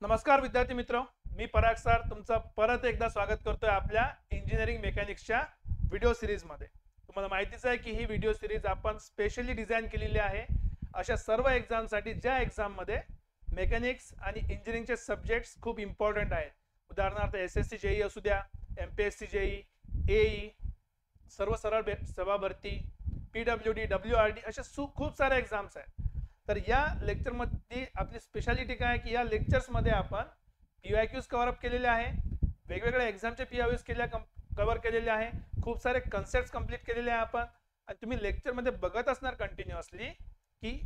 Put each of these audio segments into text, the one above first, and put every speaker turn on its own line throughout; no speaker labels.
नमस्कार विद्यार्थी मित्र, मी पराग सर तुमचं परत एकदा स्वागत करतोय आपल्या इंजिनिअरिंग मेकॅनिक्सच्या व्हिडिओ सिरीज मध्ये। तुम्हाला माहितीच आहे की ही व्हिडिओ सिरीज आपण स्पेशली डिझाइन केलेली आहे अशा सर्व एक्झाम साठी ज्या एक्झाम मध्ये मेकॅनिक्स आणि इंजिनिअरिंगचे सब्जेक्ट्स खूप इम्पॉर्टंट आहेत। उदाहरणार्थ एसएससी जेई असू द्या, एमपीएससी जेई, एई, सर्व सरळ सेवा भरती, पीडब्ल्यूडी, डब्ल्यूआरडी अशा खूप सारे एक्झाम्स आहेत। तर या लेक्चर मध्ये आपली स्पेशालिटी काय की या लेक्चर्स मध्ये आपण पीवायक्यूज कव्हर अप केलेले आहे, वेगवेगळ्या एक्झामचे पीवायक्यूज कव्हर केलेले आहे, खूप सारे कन्सेप्ट्स कंप्लीट केलेले आहे आपण। आणि तुम्ही लेक्चर मध्ये बघत असणार कंटिन्युअसली की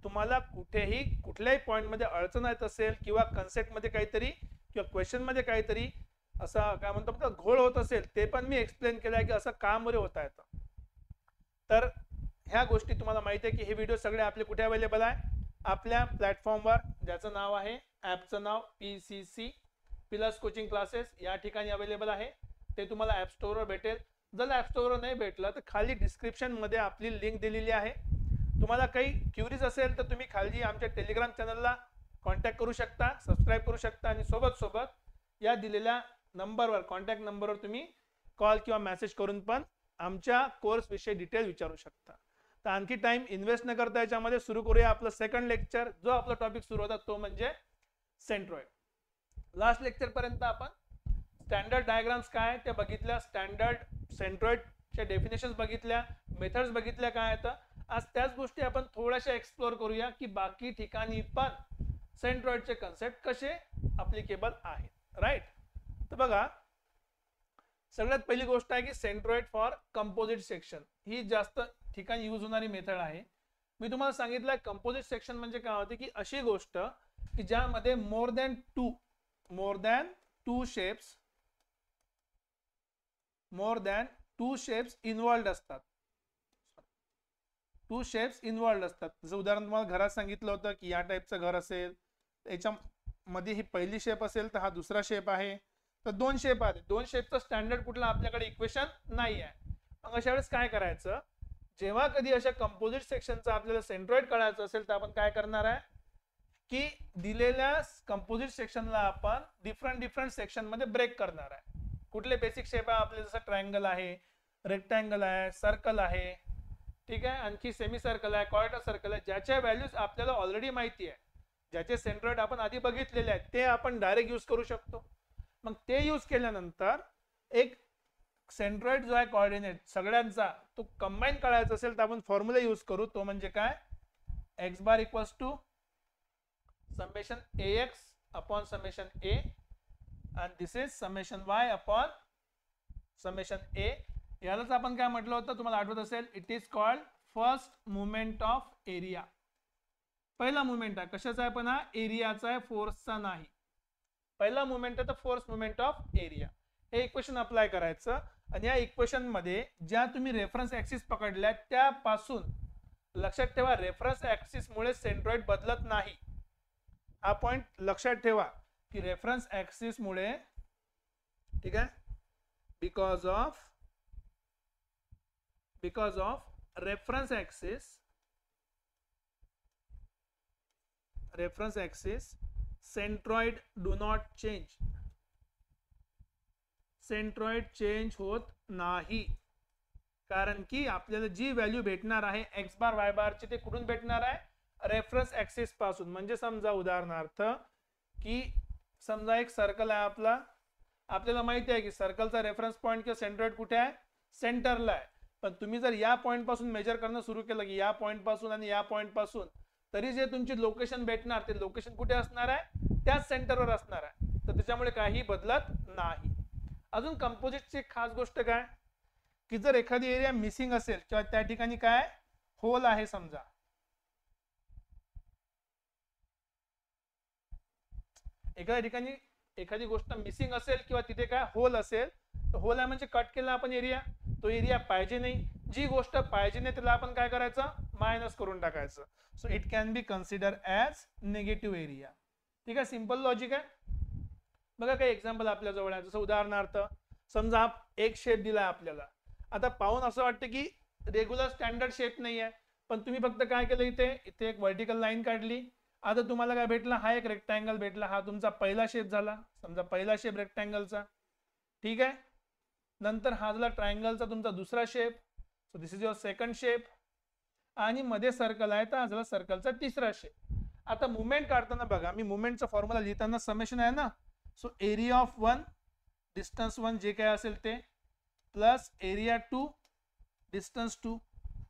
तुम्हाला कुठेही कुठल्याही पॉइंट मध्ये अडचण येत असेल किंवा कन्सेप्ट मध्ये काहीतरी किंवा क्वेश्चन मध्ये काहीतरी असा काय म्हणतो घोळ होत असेल ते पण मी एक्सप्लेन केलं आहे की असं का मध्ये होता येतं। तर ह्या गोष्टी तुम्हाला माहिती आहे की हे व्हिडिओ सगळे आपले कुठे अवेलेबल आहे, आपल्या प्लॅटफॉर्मवर ज्याचं नाव आहे, ॲपचं नाव PCC प्लस कोचिंग क्लासेस या ठिकाणी अवेलेबल आहे। ते तुम्हाला ॲप स्टोअरवर भेटेल। जर ॲप स्टोअरवर नाही भेटलं तर खाली डिस्क्रिप्शन मध्ये आपली लिंक दिलेली आहे। तुम्हाला काही क्युरीज असेल तर तुम्ही खाली आमच्या टेलिग्राम चॅनलला कॉन्टॅक्ट करू शकता, सबस्क्राईब करू शकता आणि सोबत या दिलेल्या नंबरवर कॉन्टॅक्ट नंबरवर तुम्ही कॉल किंवा मेसेज करून पण आमच्या कोर्स विषयी डिटेल विचारू शकता। तर आणखी टाइम इन्व्हेस्ट न करता याच्यामध्ये सुरू करूया आपलं सेकंड लेक्चर। जो आपला टॉपिक सुरू होता तो म्हणजे सेंट्रॉइड। लास्ट लेक्चर पर्यंत आपण स्टँडर्ड डायग्राम्स काय ते बघितल्या, स्टँडर्ड सेंट्रॉइडच्या डेफिनेशन्स बघितल्या, मेथड्स बघितल्या काय आहेत। आज त्याच गोष्टी आपण थोड्याशा एक्सप्लोर करूया की बाकी ठिकाणी पण सेंट्रॉइडचे कन्सेप्ट कसे ॲप्लिकेबल आहेत, राईट। तर बघा, सगळ्यात पहिली गोष्ट आहे की सेंट्रॉइड फॉर कंपोजिट सेक्शन ही जास्त ठिकाणी यूज होणारी मेथड आहे। मी तुम्हाला सांगितलं कंपोजिट सेक्शन म्हणजे काय होते की अशी गोष्ट की ज्यामध्ये more than two shapes involved असतात। जसं उदाहरण तुम्हाला घरात सांगितलं होतं की या टाईपचं घर असेल, याच्यामध्ये ही पहिली शेप असेल तर हा दुसरा शेप आहे, तर दोन शेप आहेत। दोन शेपचं स्टँडर्ड कुठला आपल्याकडे इक्वेशन नाही आहे। मग अशा वेळेस काय करायचं, जेव्हा कधी अशा कंपोजिट सेक्शनचा आपल्याला सेंट्रॉइड काढायचं असेल तर आपण काय करणार आहे की दिलेल्या कंपोजिट सेक्शनला आपण डिफरंट सेक्शन मध्ये ब्रेक करणार आहे। कुठले बेसिक शेप आहे आपले, जसं ट्रायंगल आहे, रेक्टँगल आहे, सर्कल आहे, ठीक आहे, आणखी सेमी सर्कल आहे, क्वाड्रेटर सर्कल आहे, ज्याच्या व्हॅल्यूज आपल्याला ऑलरेडी माहिती आहे, ज्याचे सेंट्रॉइड आपण आधी बघितलेले आहेत ते आपण डायरेक्ट यूज करू शकतो। मग ते यूज केल्यानंतर एक सेंट्रॉइड जो आहे कोऑर्डिनेट सगळ्यांचा तो कंबाईन काढायचा असेल तर आपण फॉर्म्युला यूज करू, तो म्हणजे काय, x bar equals to summation ax upon summation a and this is summation y upon summation a। यालाच आपण काय म्हटलं होतं तुम्हाला आठवत असेल, it is called first moment of area. पहिला मुवमेंट आहे कशाचा आहे, पण हा एरियाचा आहे, फोर्सचा नाही। पहिला मुवमेंट आहे तर फोर्स मुवमेंट ऑफ एरिया। हे इक्वेशन अप्लाय करायचं आणि या इक्वेशन मध्ये ज्या तुम्ही रेफरन्स ऍक्सिस पकडल्या त्यापासून लक्षात ठेवा, रेफरन्स ऍक्सिस मुळे सेंट्रॉइड बदलत नाही। हा पॉइंट लक्षात ठेवा की रेफरन्स ऍक्सिस मुळे, ठीक आहे, because of reference axis centroid do not change, centroid change होत नाही। कारण की आपल्याला जी व्हॅल्यू भेटणार आहे एक्स बार वाय बार ची ते कुठून भेटणार आहे, रेफरन्स ऍक्सिस पासून। म्हणजे समजा उदाहरणार्थ की समजा एक सर्कल आहे आपला, आपल्याला माहिती आहे की सर्कलचा रेफरन्स पॉइंट किंवा सेंट्रॉइड कुठे आहे, सेंटरला आहे। पण तुम्ही जर या पॉइंट पासून मेजर करणं सुरू केलं की या पॉइंट पासून आणि या पॉइंट पासून, तरी जे तुमची लोकेशन भेटणार ते लोकेशन कुठे असणार आहे, त्याच सेंटरवर असणार आहे। तर त्याच्यामुळे काही बदलत नाही। अजून कंपोजिटची खास गोष्ट काय की जर एखादी एरिया मिसिंग असेल किंवा त्या ठिकाणी काय होल आहे, समजा एखाद्या ठिकाणी एखादी गोष्ट मिसिंग असेल किंवा तिथे काय होल असेल, तर होल आहे म्हणजे कट केला आपण एरिया, तो एरिया पाहिजे नाही। जी गोष्ट पाहिजे नाही त्याला आपण काय करायचं, मायनस करून टाकायचं। So it can be consider as negative area. ठीक आहे, सिंपल लॉजिक आहे। बघा काही एक्झाम्पल आपल्या जवळ आहे, जसं उदाहरणार्थ समजा एक शेप दिला आपल्याला, आता पाहून असं वाटतं की रेग्युलर स्टँडर्ड शेप नाही आहे, पण तुम्ही फक्त काय केलं, इथे एक व्हर्टिकल लाईन काढली आता तुम्हाला काय भेटला, हा एक रेक्टँगल भेटला, हा तुमचा पहिला शेप झाला, समजा पहिला शेप रेक्टँगलचा, ठीक आहे. नंतर हा झाला ट्रायंगलचा तुमचा दुसरा shape, so this is your second shape. आणि मध्ये सर्कल आहे तर हा झाला सर्कलचा तिसरा शेप. आता मुवमेंट काढताना बघा, मी मुवमेंटचा फॉर्म्युला लिहिताना समेशन आहे ना, so area of one, distance one जे काय असेल ते, plus area two, distance two.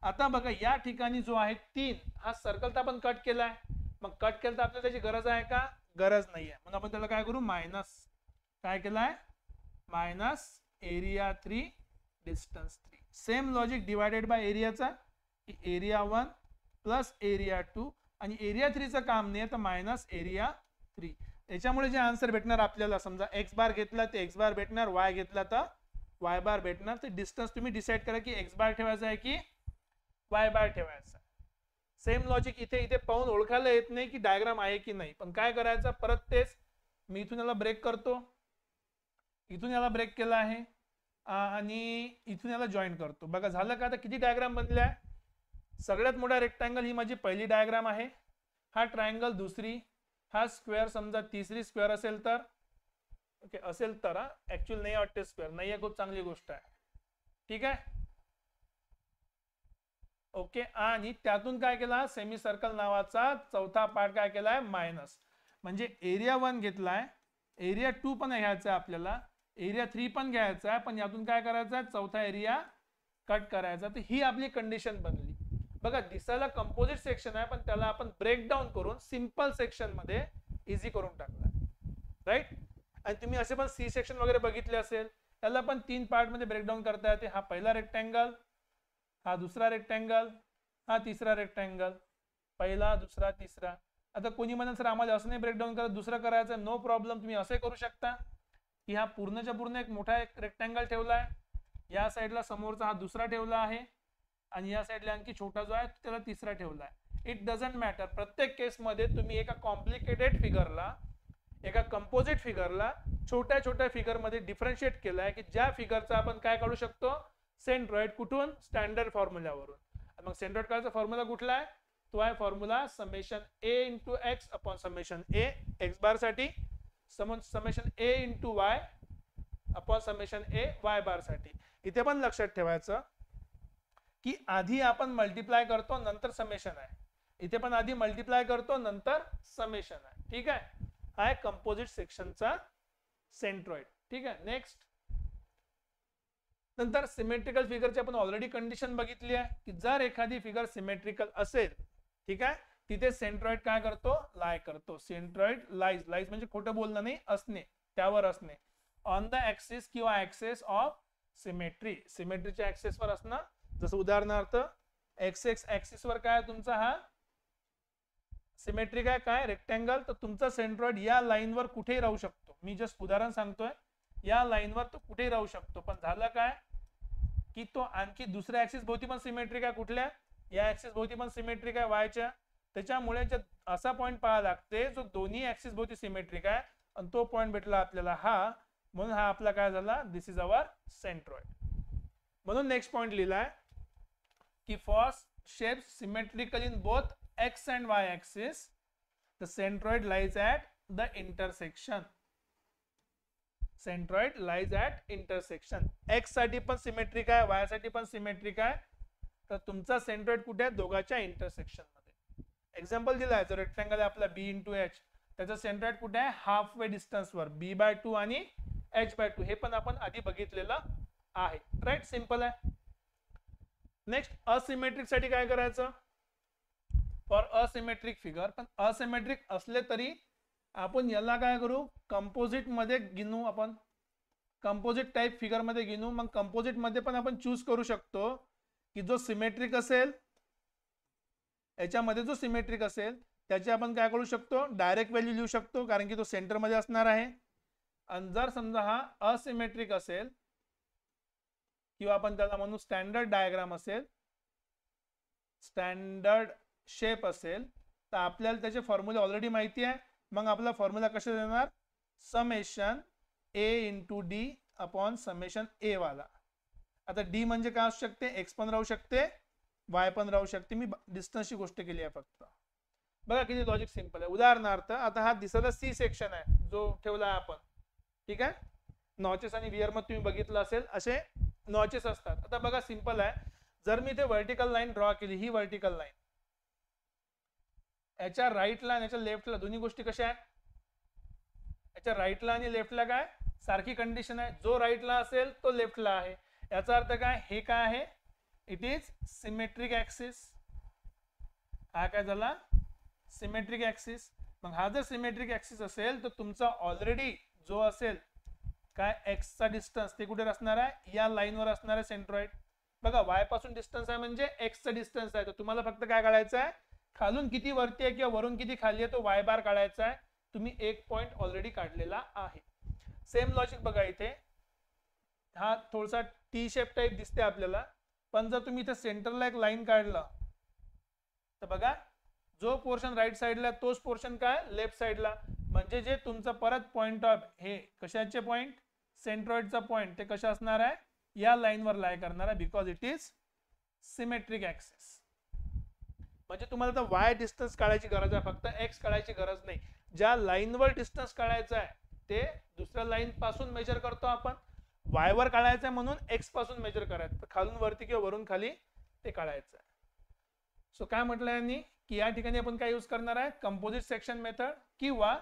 आता बघा या ठिकाणी जो आहे 3, हा सर्कल तर आपण कट केलाय, मग कट केलं तर आपल्याला त्याची गरज आहे का, गरज नाही आहे, म्हणून आपण त्याला काय करू, मायनस, काय केलाय, minus area 3 distance 3. Same logic divided by एरियाचा, एरिया 1 प्लस एरिया 2, आणि एरिया 3 चं काम नाही तर मायनस एरिया 3. त्याच्यामुळे जे आन्सर भेटणार आपल्याला, समजा एक्स बार घेतला तर एक्स बार भेटणार, वाय घेतला तर वाय बार भेटणार. तर डिस्टन्स तुम्ही डिसाइड करा की एक्स बार ठेवायचा आहे की वाय बार ठेवायचा. सेम लॉजिक इथे इथे पाहून ओळखायला येत नाही की डायग्राम आहे की नाही, पण काय करायचं, परत तेच, मी इथून याला ब्रेक करतो, इथून याला ब्रेक केला आहे, आणि इथून याला जॉईन करतो. बघा झालं का, आता किती डायग्राम बनल्या. सगळ्यात मोठा रेक्टँगल ही माझी पहिली डायग्राम आहे, हा ट्रायंगल दुसरी, हा स्क्वेअर समजा तिसरी स्क्वेअर असेल तर, ओके असेल तर, ऍक्च्युअली नाही वाटते स्क्वेअर, नाही आहे, खूप चांगली गोष्ट आहे, ठीक आहे. ओके, आणि त्यातून काय केला, सेमी सर्कल नावाचा चौथा पार्ट काय केलाय, मायनस. म्हणजे एरिया 1 घेतलाय, एरिया 2 पण घ्यायचा आहे आपल्याला, एरिया 3 पण घ्यायचा आहे, पण यातून काय करायचं आहे, चौथा एरिया कट करायचा. तर ही आपली कंडिशन बनली. बघा दिसायला कंपोजिट सेक्शन आहे, पण त्याला आपण ब्रेकडाऊन करून सिंपल सेक्शन मध्ये इझी करून टाकला, राईट. आणि तुम्ही असे पण सी सेक्शन वगैरे बघितले असेल, त्याला पण 3 पार्ट मध्ये ब्रेकडाऊन करता येते. हा पहिला रेक्टँगल, हा दुसरा रेक्टँगल, हा तिसरा रेक्टँगल, पहिला दुसरा तिसरा. आता कोणी म्हणेल सर आम्हाला असं नाही ब्रेकडाऊन करत, दुसरं करायचं, नो प्रॉब्लेम, तुम्ही असे करू शकता की हा पूर्णच्या पूर्ण एक मोठा एक रेक्टँगल ठेवलाय, या साईडला समोरचा हा दुसरा ठेवला आहे, आणि या साईडला आणखी छोटा जो आहे त्याला तिसरा ठेवलाय. इट डझंट मॅटर, प्रत्येक केसमध्ये तुम्ही एका कॉम्प्लिकेटेड फिगरला, एका कंपोजिट फिगरला छोट्या छोट्या फिगर मध्ये डिफरन्शिएट केलाय, की ज्या फिगरचा आपण काय काढू शकतो, सेंट्रॉइड, कुठून, स्टँडर्ड फॉर्म्युल्यावरून. मग सेंट्रॉइड काढायचा फॉर्म्युला कुठला आहे, तो आहे फॉर्म्युला समेशन ए इंटू एक्स अपॉन समेशन ए एक्स बार साठी, समेशन ए इंटू वाय अपॉन समेशन ए वाय बार साठी. इथे पण लक्षात ठेवायचं की आधी आपण मल्टिप्लाय करतो नंतर समेशन आहे, इथे पण आधी मल्टिप्लाय करतो नंतर समेशन आहे, ठीक आहे. हा आहे कंपोजिट सेक्शनचा सेंट्रॉइड, ठीक आहे. नेक्स्ट, नंतर सिमेट्रिकल फिगरची आपण ऑलरेडी कंडिशन बघितली आहे की जर एखादी फिगर सिमेट्रिकल असेल, ठीक आहे, तिथे सेंट्रॉइड काय करतो, लाय करतो. सेंट्रॉइड लाईज, लाईज म्हणजे खोटं बोलणं नाही, असणे, त्यावर असणे, ऑन द ऍक्सिस किंवा ऍक्सेस ऑफ सिमेट्री, सिमेट्रीच्या ऍक्सेस वर असणं. जसं उदाहरणार्थ एक्स एक्स ऍक्सिस वर काय तुमचा हा सिमेट्रिक आहे, काय रेक्टँगल, तर तुमचा सेंट्रॉइड या लाईनवर कुठेही राहू शकतो. मी जस्ट उदाहरण सांगतोय, या लाईनवर तो कुठेही राहू शकतो, पण झालं काय की तो आणखी दुसऱ्या ऍक्सिस भोवती पण सिमेट्रिक आहे, कुठल्या, या ऍक्सिस भोवती पण सिमेट्रिक आहे वायच्या. त्याच्यामुळे असा पॉइंट पाहावा लागते जो दोन्ही ऍक्सिस भोवती सिमेट्रिक आहे, आणि तो पॉइंट भेटला आपल्याला हा, म्हणून हा आपला काय झाला, दिस इज अवर सेंट्रॉइड. म्हणून नेक्स्ट पॉइंट लिहिलाय की for shapes symmetrical in both x and Y axis the centroid lies at the intersection. Centroid lies at intersection. X साठी पण सिमेट्रिक आहे, वाय साठी पण सिमेट्रिक आहे, तर तुमचा सेंट्रॉइड कुठे आहे, दोघांच्या इंटरसेक्शन मध्ये. एक्झाम्पल दिलाय, जो रेक्टँगल आहे आपला बी इंटू एच, त्याचा सेंट्रॉइड कुठे आहे, हाफ वे डिस्टन्स वर, b/2 आणि h/2, हे पण आपण आधी बघितलेलं आहे, राईट. सिंपल आहे. नेक्स्ट, असिमेट्रिक साठी काय करायचं, फॉर असिमेट्रिक फिगर, पण असिमेट्रिक असले तरी आपण याला काय करू, कंपोजिट मध्ये गिनू, आपण कंपोजिट टाइप फिगर मध्ये गिनू. मग कंपोजिट मध्ये पण आपण चूज करू शकतो की जो सिमेट्रिक असेल, याच्यामध्ये जो सिमेट्रिक असेल त्याची आपण काय करू शकतो, डायरेक्ट व्हॅल्यू लिहू शकतो, कारण की तो सेंटर मध्ये असणार आहे. आणि जर समजा हा असिमेट्रिक असेल, किंवा आपण त्याला म्हणू स्टँडर्ड डायग्राम असेल, स्टँडर्ड शेप असेल, तर आपल्याला त्याचे फॉर्म्युला ऑलरेडी माहिती आहे. मग आपला फॉर्म्युला कसे देणार, समेशन ए इंटू डी अपॉन समेशन ए वाला. आता डी म्हणजे काय असू शकते, एक्स पण राहू शकते, वाय पण राहू शकते, मी डिस्टन्सची गोष्ट केली आहे फक्त. बघा किती लॉजिक सिंपल आहे. उदाहरणार्थ आता हा दिसायला सी सेक्शन आहे जो ठेवला आहे आपण, ठीक आहे. नॉचेस आणि वियर मध्ये तुम्ही बघितलं असेल असे नॉचेस असतात. आता बघा सिंपल आहे, जर मी इथे व्हर्टिकल लाईन ड्रॉ केली, ही व्हर्टिकल लाईन, याच्या राईटला आणि याच्या लेफ्टला दोन्ही गोष्टी कशा आहेत, याच्या राईटला आणि लेफ्टला काय सारखी कंडिशन आहे. जो राईटला असेल तो लेफ्टला आहे. याचा अर्थ काय, हे काय आहे, इट इज सिमेट्रिक ऍक्सिस. हा काय झाला, सिमेट्रिक ऍक्सिस. मग हा जर सिमेट्रिक ऍक्सिस असेल तर तुमचा ऑलरेडी जो असेल काय एक्सचा डिस्टन्स ते कुठे असणार आहे, या लाईनवर असणार आहे सेंट्रॉइड. बघा वाय पासून डिस्टन्स आहे म्हणजे एक्सचा डिस्टन्स आहे. तर तुम्हाला फक्त काय काढायचं आहे, खालून किती वरती आहे किंवा वरून किती खाली आहे तो वाय बार काढायचा आहे. तुम्ही एक पॉइंट ऑलरेडी काढलेला आहे. सेम लॉजिक बघा इथे, हा थोडासा टी शेप टाइप दिसते आपल्याला, पण जर तुम्ही इथे सेंटरला एक लाईन काढला तर बघा जो पोर्शन राईट साईडला तोच पोर्शन काय लेफ्ट साईडला. म्हणजे जे तुमचं परत पॉइंट ऑफ हे कशाचे पॉइंट, सेंट्रॉइडचा पॉइंट, ते कशा असणार आहे, या लाईनवर लाय करणार आहे, because it is symmetric axis. म्हणजे तुम्हाला तर वाय डिस्टन्स काढायची गरज आहे, फक्त एक्स काढायची गरज नाही. ज्या लाईनवर डिस्टन्स काढायचा आहे ते दुसऱ्या लाईन पासून मेजर करतो आपण. वाय वर काढायचं आहे म्हणून एक्स पासून मेजर करायचं, खालून वरती किंवा वरून खाली ते काढायचं आहे. सो काय म्हटलं यांनी की या ठिकाणी आपण काय यूज करणार आहे, कंपोजिट सेक्शन मेथड किंवा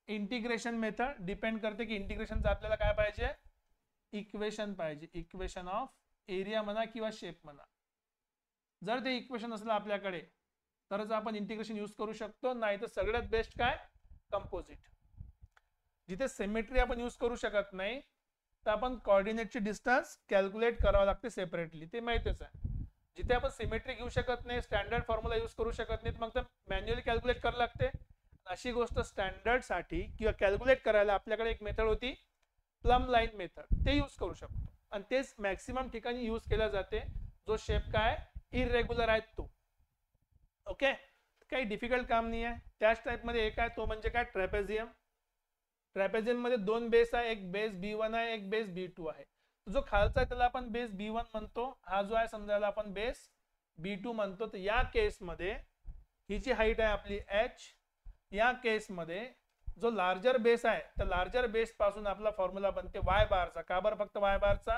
इंटिग्रेशन मेथड. डिपेंड करते की इंटिग्रेशनचं आपल्याला काय पाहिजे, इक्वेशन पाहिजे, इक्वेशन ऑफ एरिया म्हणा किंवा शेप म्हणा. जर ते इक्वेशन असलं आपल्याकडे तरच आपण इंटिग्रेशन यूज करू शकतो, नाही तर सगळ्यात बेस्ट काय कंपोजिट. जिथे सिमेट्री आपण यूज करू शकत नाही तर आपण कोऑर्डिनेटची डिस्टन्स कॅल्क्युलेट करावं लागते सेपरेटली, ते माहितीच आहे. जिथे आपण सिमेट्री घेऊ शकत नाही, स्टँडर्ड फॉर्म्युला यूज करू शकत नाही, मग तर मॅन्युअली कॅल्क्युलेट करावं लागते. अशी गोष्ट स्टँडर्ड साठी किंवा कॅल्क्युलेट करायला आपल्याकडे एक मेथड होती, प्लम लाईन मेथड, ते यूज करू शकतो. आणि तेच मॅक्सिमम ठिकाणी यूज केला जाते जो शेप काय इरेग्युलर आहे तो. ओके, काही डिफिकल्ट काम नाही आहे. त्याच टाइप मध्ये एक आहे तो म्हणजे काय ट्रॅपेझियम. ट्रॅपेझियम मध्ये दोन बेस आहे, एक बेस B1 आहे, एक बेस B2 आहे. जो खालचा आहे त्याला आपण बेस B1 म्हणतो, हा जो आहे समजायला आपण बेस B2 म्हणतो. तर या केस मध्ये ही जी हाईट आहे आपली h, या केस मध्ये जो लार्जर बेस आहे त्या लार्जर बेस पासून आपला फॉर्म्युला बनते वाय बारचा. का बरं फक्त वाय बारचा,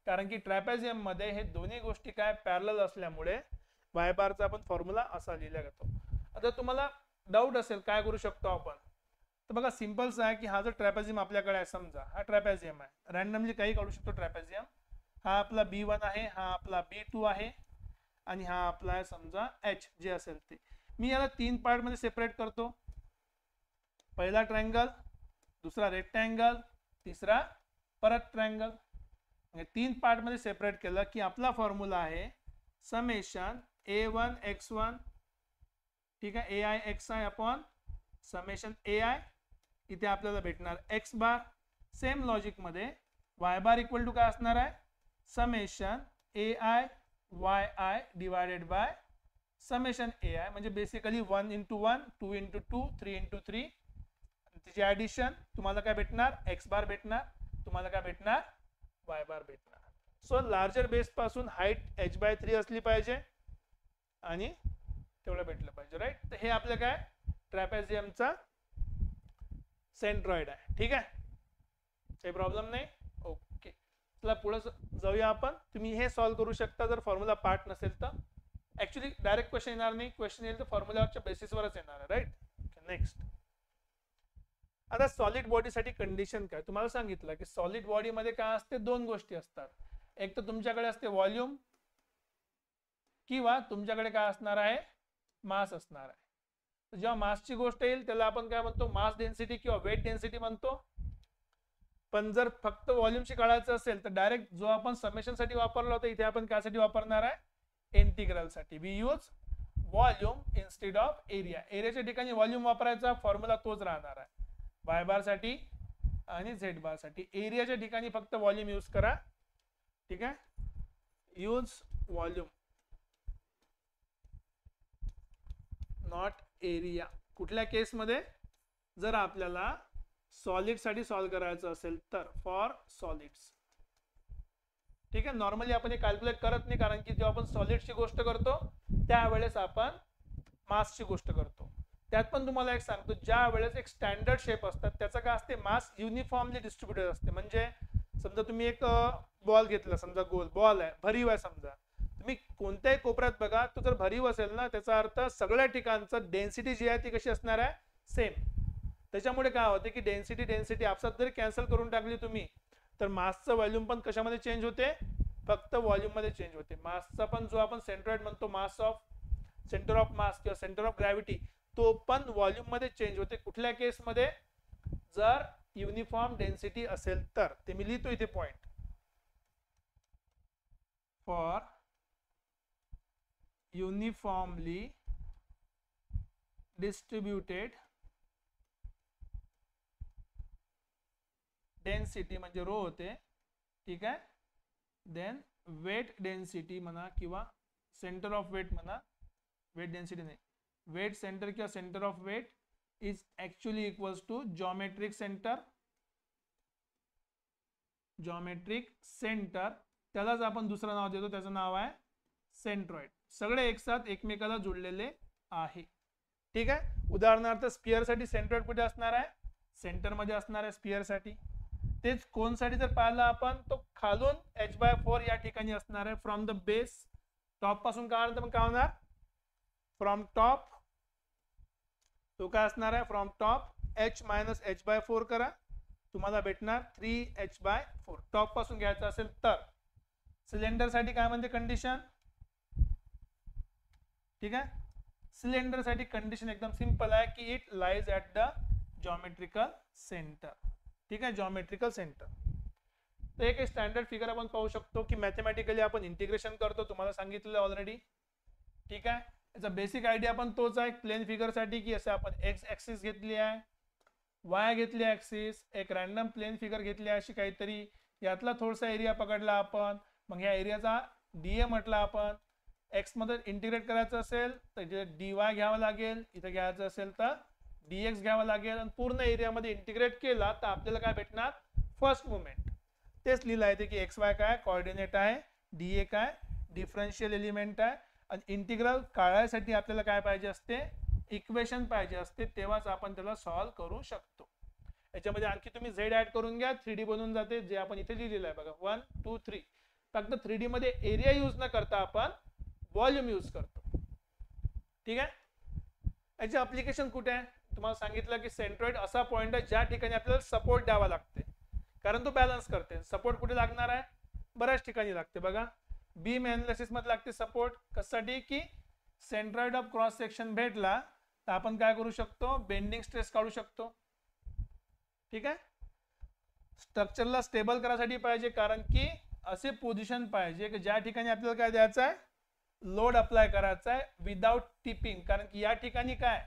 कारण की ट्रॅपेझियम मध्ये हे दोन्ही गोष्टी काय पॅरलल असल्यामुळे वाय बारचा आपण फॉर्म्युला असा लिहिला जातो. आता तुम्हाला डाऊट असेल काय करू शकतो आपण, तर बघा सिंपलच आहे की हा जो ट्रॅपेझियम आपल्याकडे आहे, समजा हा ट्रॅपेझियम आहे, रॅन्डमली काही काढू शकतो ट्रॅपेझियम. हा आपला B1 आहे, हा आपला B2 आहे आणि हा आपला आहे समजा H जे असेल ते. मी याला 3 पार्ट मध्ये सेपरेट करतो. पहिला ट्रायंगल, दुसरा रेक्टँगल, तिसरा परत ट्रायंगल. 3 पार्ट मध्ये सेपरेट केलं की आपला फॉर्म्युला आहे समेशन A1 x1, ठीक आहे, AI xi upon summation AI, इथे आपल्याला भेटणार x बार. सेम लॉजिक मध्ये y बार इक्वल टू काय असणार आहे, summation AI yi divided by summation AI, म्हणजे बेसिकली 1 into 1, 2 into 2, 3 into 3. तिची ऍडिशन तुम्हाला काय भेटणार, x बार भेटणार, तुम्हाला काय भेटणार, y बार भेटणार. सो लार्जर बेस पासून हाईट h/3 असली पाहिजे आणि तेवढं भेटलं पाहिजे, राईट. तर हे आपलं काय ट्रॅपेझियमचा सेंट्रॉइड आहे, ठीक आहे, काही प्रॉब्लेम नाही. ओके, चला पुढे जाऊया आपण. तुम्ही हे सॉल्व्ह करू शकता जर फॉर्म्युला पार्ट नसेल तर. ऍक्च्युली डायरेक्ट क्वेश्चन येणार नाही, क्वेश्चन येईल तर फॉर्म्युलाच्या बेसिसवरच येणार आहे, राईट. नेक्स्ट, आता सॉलिड बॉडीसाठी कंडिशन काय तुम्हाला सांगितलं की सॉलिड बॉडी मध्ये काय असते, दोन गोष्टी असतात. एक तर तुमच्याकडे असते व्हॉल्यूम किंवा तुमच्याकडे काय असणार आहे, मास असणार आहे. जेव्हा मासची गोष्ट येईल त्याला आपण काय म्हणतो, मास डेन्सिटी किंवा वेट डेन्सिटी म्हणतो. पण जर फक्त व्हॉल्यूमशी काढायचं असेल तर डायरेक्ट जो आपण समेशन साठी वापरला होता इथे आपण त्यासाठी वापरणार आहे, इंटिग्रल साठी. We use volume instead of area. एरियाच्या ठिकाणी व्हॉल्यूम वापरायचा, फॉर्म्युला तोच राहणार आहे वाय बार साठी आणि झेड बार साठी. एरियाच्या ठिकाणी फक्त व्हॉल्यूम यूज करा, ठीक आहे. Use volume not area. कुठल्या केस मध्ये, जर आपल्याला सॉलिड साठी सॉल्व्ह करायचं असेल तर फॉर सॉलिड्स, ठीक आहे. नॉर्मली आपण हे कॅल्क्युलेट करत नाही, कारण की जेव्हा आपण सॉलिडची गोष्ट करतो त्यावेळेस आपण मासची गोष्ट करतो. त्यात पण तुम्हाला एक सांगतो, ज्या वेळेस एक स्टँडर्ड शेप असतात त्याचा काय असते, मास युनिफॉर्मली डिस्ट्रीब्युटेड असते. म्हणजे समजा तुम्ही एक बॉल घेतला, समजा गोल बॉल आहे, भरीव आहे, समजा तुम्ही कोणत्याही कोपऱ्यात बघा, तो जर भरीव असेल ना, त्याचा अर्थ सगळ्या ठिकाणचं डेन्सिटी जी आहे ती कशी असणार आहे, सेम. त्याच्यामुळे काय होते की डेन्सिटी आपसात जरी कॅन्सल करून टाकली तुम्ही, तर मासचं व्हॉल्यूम पण कशामध्ये चेंज होते, फक्त व्हॉल्यूम मध्ये चेंज होते. मासचा पण जो आपण सेंट्रॉइड म्हणतो, मास ऑफ सेंटर ऑफ मास किंवा सेंटर ऑफ ग्रॅव्हिटी, तो पण व्हॉल्यूम मध्ये चेंज होते. कुठल्या केसमध्ये, जर युनिफॉर्म डेन्सिटी असेल तर. ते मी लिहितो इथे point, for uniformly distributed density म्हणजे रो होते, ठीक आहे. देन वेट डेन्सिटी म्हणा किंवा सेंटर ऑफ वेट म्हणा, वेट डेन्सिटी नाही, वेट सेंटर किंवा centre of weight is actually equals to geometric centre. Geometric centre त्यालाच आपण दुसरं नाव देतो, त्याचं नाव आहे सेंट्रॉइड. सगळे एक साथ एकमेकाला जुळलेले आहे, ठीक आहे. उदाहरणार्थ स्पियर साठी सेंट्रॉइड कुठे असणार आहे, सेंटर मध्ये असणार आहे स्पियर साठी. तेच कोन साठी जर पाहिलं आपण, तो खालून h/4 या ठिकाणी असणार आहे. फ्रॉम द बेस, टॉप पासून काय मग काय होणार, फ्रॉम टॉप, तो काय असणार आहे, फ्रॉम टॉप h - h/4 करा, तुम्हाला भेटणार 3h/4. टॉप पासून घ्यायचं असेल तर. सिलेंडर साठी काय म्हणते कंडिशन, ठीक आहे. सिलेंडर साठी कंडिशन एकदम सिंपल आहे की it lies at the geometrical centre, ठीक आहे, जॉमेट्रिकल सेंटर. तर एक स्टँडर्ड फिगर आपण पाहू शकतो की मॅथमॅटिकली आपण इंटिग्रेशन करतो, तुम्हाला सांगितलं ऑलरेडी, ठीक आहे. याचा बेसिक आयडिया पण तोच आहे प्लेन फिगर साठी, की असं आपण एक्स ऍक्सिस घेतली आहे, वाय घेतली ऍक्सिस, एक रॅन्डम प्लेन फिगर घेतली आहे अशी काहीतरी, यातला थोडासा एरिया पकडला आपण, मग या एरियाचा डीए म्हटला आपण. एक्स मध्ये इंटिग्रेट करायचं असेल तर इथे डीवाय घ्यावं लागेल, इथे घ्यायचं असेल तर डीएक्स घ्यावं लागेल, आणि पूर्ण एरियामध्ये इंटिग्रेट केला तर आपल्याला काय भेटणार, फर्स्ट मुवमेंट. तेच लिहिलं आहे की एक्स वाय काय कोऑर्डिनेट आहे, डीए काय डिफरन्शियल एलिमेंट आहे, आणि इंटिग्रल काढायसाठी आपल्याला काय पाहिजे असते, इक्वेशन पाहिजे असते, तेव्हाच आपण त्याला सॉल्व्ह करू शकतो. याच्यामध्ये आणखी तुम्ही झेड ऍड करून घ्या, 3D बनून जाते, जे आपण इथे लिहिलेलं आहे बघा, 1 2 3. फक्त 3D मध्ये एरिया यूज न करता आपण व्हॉल्यूम यूज करतो, ठीक आहे. याचे अप्लिकेशन कुठे आहे, तुम्हाला सांगितलं की सेंट्रॉइड असा पॉइंट आहे ज्या ठिकाणी आपल्याला सपोर्ट द्यावा लागते, कारण तो बॅलन्स करते. सपोर्ट कुठे लागणार आहे, बऱ्याच ठिकाणी लागते बघा. बीम एनालिसिस मध्ये लागते सपोर्ट, कशासाठी की सेंट्रॉइड ऑफ क्रॉस सेक्शन भेटला तर आपण काय करू शकतो, बेंडिंग स्ट्रेस काढू शकतो, ठीक आहे. स्ट्रक्चरला स्टेबल करायसाठी पाहिजे, कारण की असे पोझिशन पाहिजे की ज्या ठिकाणी आपल्याला काय द्यायचं आहे, लोड अप्लाय करायचा आहे विदाउट टिपिंग. कारण की या ठिकाणी काय,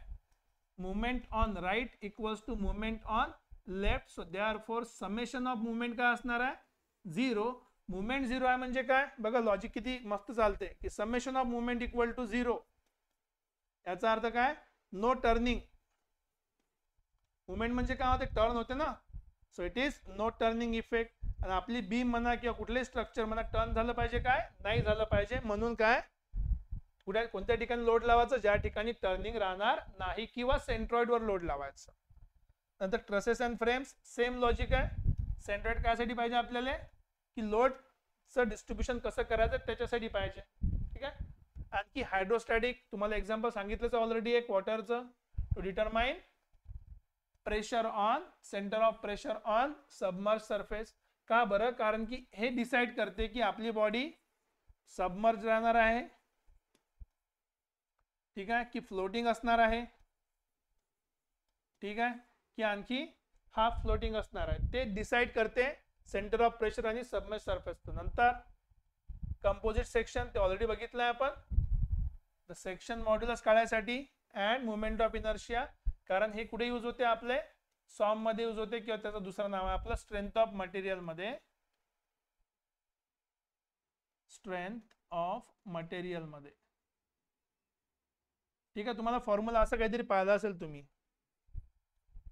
moment on right equals to moment on left, so therefore summation of moment काय असणार आहे, 0. मुवमेंट 0 आहे म्हणजे काय बघा, लॉजिक किती मस्त चालते की summation of moment equal to 0. याचा अर्थ काय, नो टर्निंग. मुवमेंट म्हणजे काय होते, टर्न होते ना, so it is no turning effect. आणि आपली बीम म्हणा किंवा कुठलेही स्ट्रक्चर म्हणा, टर्न झालं पाहिजे काय, नाही झालं पाहिजे. म्हणून काय, कुठे कोणत्या ठिकाणी लोड लावायचं, ज्या ठिकाणी टर्निंग राहणार नाही, किंवा सेंट्रॉइड वर लोड लावायचं. नंतर trusses and frames, same logic आहे. सेंट्रॉइड कायसाठी पाहिजे आपल्याला, की लोडचं डिस्ट्रीब्युशन कसं करायचं त्याच्यासाठी पाहिजे, ठीक आहे. आणखी हायड्रोस्टॅटिक तुम्हाला एक्झाम्पल सांगितलंच ऑलरेडी एक वॉटरचं, to determine pressure on centre of pressure on submerge surface. का बरं, कारण की हे डिसाइड करते की आपली बॉडी सबमर्ज राहणार आहे, ठीक आहे, की फ्लोटिंग असणार आहे, ठीक आहे, की आणखी हाफ फ्लोटिंग असणार आहे. ते डिसाइड करते सेंटर ऑफ प्रेशर आणि सबमर्ज सरफेस. नंतर कंपोजिट सेक्शन, ते ऑलरेडी बघितलंय आपण. द सेक्शन मॉड्युलस काढायसाठी अँड मुवमेंट ऑफ इनर्शिया, कारण हे कुठे यूज होते, आपले सॉम मध्ये यूज होते, किंवा त्याचं दुसरं नाव आहे आपलं स्ट्रेंथ ऑफ मटेरियल मध्ये, स्ट्रेंथ ऑफ मटेरियल मध्ये, ठीक आहे. तुम्हाला फॉर्म्युला असं काहीतरी पाहिलं असेल तुम्ही,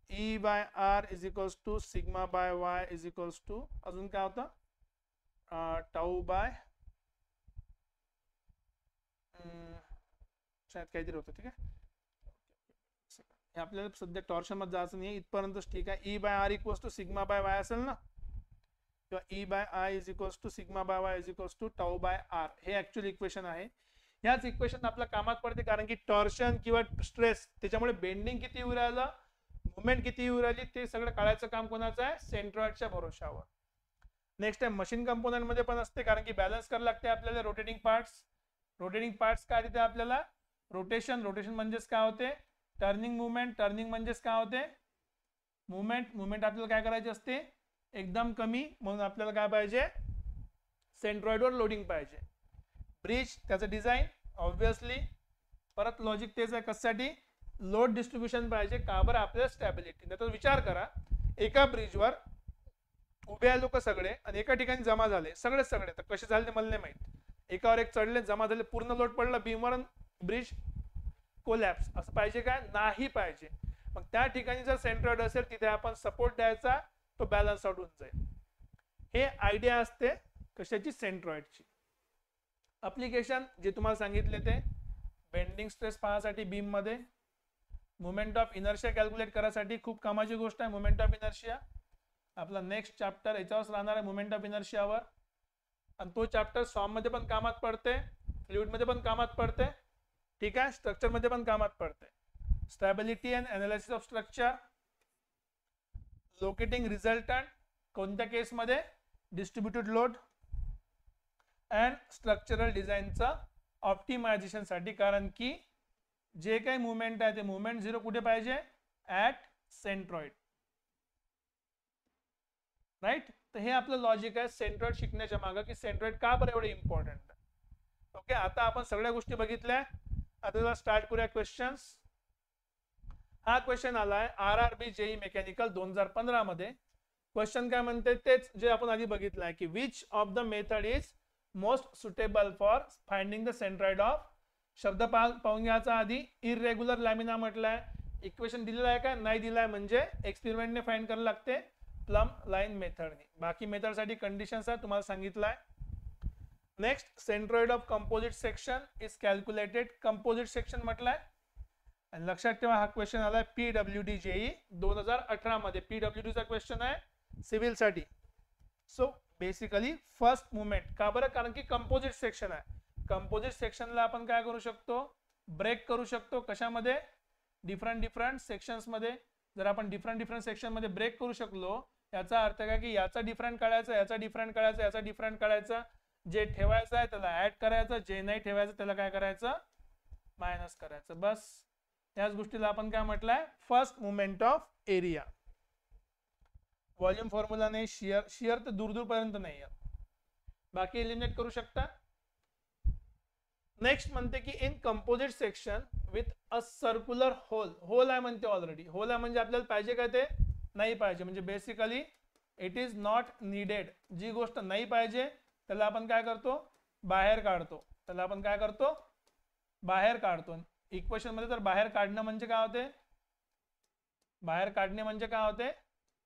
E/R is equals to sigma by Y is equals to, अजून काय होतं, टाऊ बाय शायद काहीतरी होतं, ठीक आहे. हे आपल्याला सध्या टॉर्शन मध्ये जायचं नाही, इथपर्यंतच ठीक आहे. E by R equals to sigma by Y असेल ना, किंवा E by I is equals to sigma by Y is equals to tau by R, हे ऍक्च्युअल इक्वेशन आहे. ह्याच इक्वेशन आपल्या कामात पडते, कारण की टॉर्शन किंवा स्ट्रेस त्याच्यामुळे बेंडिंग किती येऊ राहिलं, मुवमेंट किती येऊ राहिली, ते सगळं काढायचं काम कोणाचं आहे, सेंट्रॉइडच्या भरोशावर. नेक्स्ट आहे मशीन कंपोनंट मध्ये पण असते, कारण की बॅलन्स करायला लागते आपल्याला रोटेटिंग पार्ट्स. रोटेटिंग पार्ट्स काय देते आपल्याला, रोटेशन. रोटेशन म्हणजेच काय होते, टर्निंग मुवमेंट. टर्निंग म्हणजेच काय होते, मुवमेंट. मुवमेंट आपल्याला काय करायची असते, एकदम कमी, म्हणून आपल्याला काय पाहिजे, सेंट्रॉइडवर लोडिंग पाहिजे. ब्रिज त्याचं डिझाईन ऑब्विसली, परत लॉजिक तेच आहे, कशासाठी, लोड डिस्ट्रीब्युशन पाहिजे. का बरं, आपल्याला स्टॅबिलिटी. तर विचार करा, एका ब्रिजवर उभे आहे लोक सगळे आणि एका ठिकाणी जमा झाले, सगळे तर कसे झाले ते मला नाही माहित. एकावर एक चढले, जमा झाले, पूर्ण लोड पडला बीमवर, ब्रिज कोलॅप्स. असं पाहिजे काय, नाही पाहिजे. मग त्या ठिकाणी जर सेंट्रॉइड असेल, तिथे आपण सपोर्ट द्यायचा, तो बॅलन्स आउट होऊन जाईल. हे आयडिया असते कशाची, सेंट्रॉइडची. अप्लिकेशन जे तुम्हाला सांगितले ते, बेंडिंग स्ट्रेस पाहण्यासाठी बीम मध्ये, मुवमेंट ऑफ इनर्शिया कॅल्क्युलेट करायसाठी खूप कामाची गोष्ट आहे मुवमेंट ऑफ इनर्शिया. आपला नेक्स्ट चॅप्टर याच्यावर राहणार आहे मुवमेंट ऑफ इनर्शियावर, आणि तो चॅप्टर सॉम मध्ये पण कामात पडते, फ्लुइड मध्ये पण कामात पडते, ठीक आहे, स्ट्रक्चर मध्ये पण कामात पडते. Stability and analysis of structure, locating resultant कोणत्या केसमध्ये, distributed load, and structural डिझाईनचा optimisation साठी, कारण की जे काही मुवमेंट आहे ते मुवमेंट झिरो कुठे पाहिजे, ऍट सेंट्रॉइड, राईट. तर हे आपलं लॉजिक आहे सेंट्रॉइड शिकण्याच्या मागे, की सेंट्रॉइड का बरं एवढे इम्पॉर्टंट आहे. ओके, आता आपण सगळ्या गोष्टी बघितल्या. आता स्टार्ट करूया क्वेश्चन्स. हा क्वेश्चन आलाय RRB जेई मेकॅनिकल 2015 मध्ये. क्वेश्चन काय म्हणते, तेच जे आपण आधी बघितलं आहे, की which of the method is most suitable for finding the centroid of. शब्द पाहून घ्यायचा आधी. इरेग्युलर लॅमिना म्हटलंय, इक्वेशन दिलेलं आहे का, नाही दिलाय, म्हणजे एक्सपेरिमेंटने फाइंड करायला लागते, प्लम लाईन मेथडने. बाकी मेथड साठी कंडिशन्स आहे, तुम्हाला सांगितलंय. Next, centroid of composite section is calculated. Composite section म्हटलंय, आणि लक्षात ठेवा हा क्वेश्चन आलाय PWD जेई 2018 मध्ये. PWD चा क्वेश्चन आहे सिव्हिल साठी. So basically first movement. का बरं, कारण की कंपोजिट सेक्शन आहे. कंपोजिट सेक्शनला आपण काय करू शकतो, ब्रेक करू शकतो. कशामध्ये, डिफरंट सेक्शन्स मध्ये. जर आपण डिफरंट सेक्शन मध्ये ब्रेक करू शकलो, याचा अर्थ काय, की याचा डिफरंट काढायचा, याचा डिफरंट काढायचा, याचा डिफरंट काढायचा, जे ठेवायचं आहे त्याला ऍड करायचं, जे नाही ठेवायचं त्याला काय करायचं, मायनस करायचं. बस याच गोष्टीला आपण काय म्हटलंय, first moment of area. Volume formula नाही, शियर तर दूर पर्यंत नाही, बाकी एलिमिनेट करू शकता. नेक्स्ट म्हणते की in composite section with a circular hole. Hole आहे म्हणते, ऑलरेडी होल आहे म्हणजे आपल्याला पाहिजे काय, ते नाही पाहिजे. म्हणजे basically it is not needed. जी गोष्ट नाही पाहिजे त्याला आपण काय करतो, बाहेर काढतो. त्याला आपण काय करतो, बाहेर काढतो. इक्वेशन मध्ये तर बाहेर काढणं म्हणजे काय होते, बाहेर काढणे म्हणजे काय होते,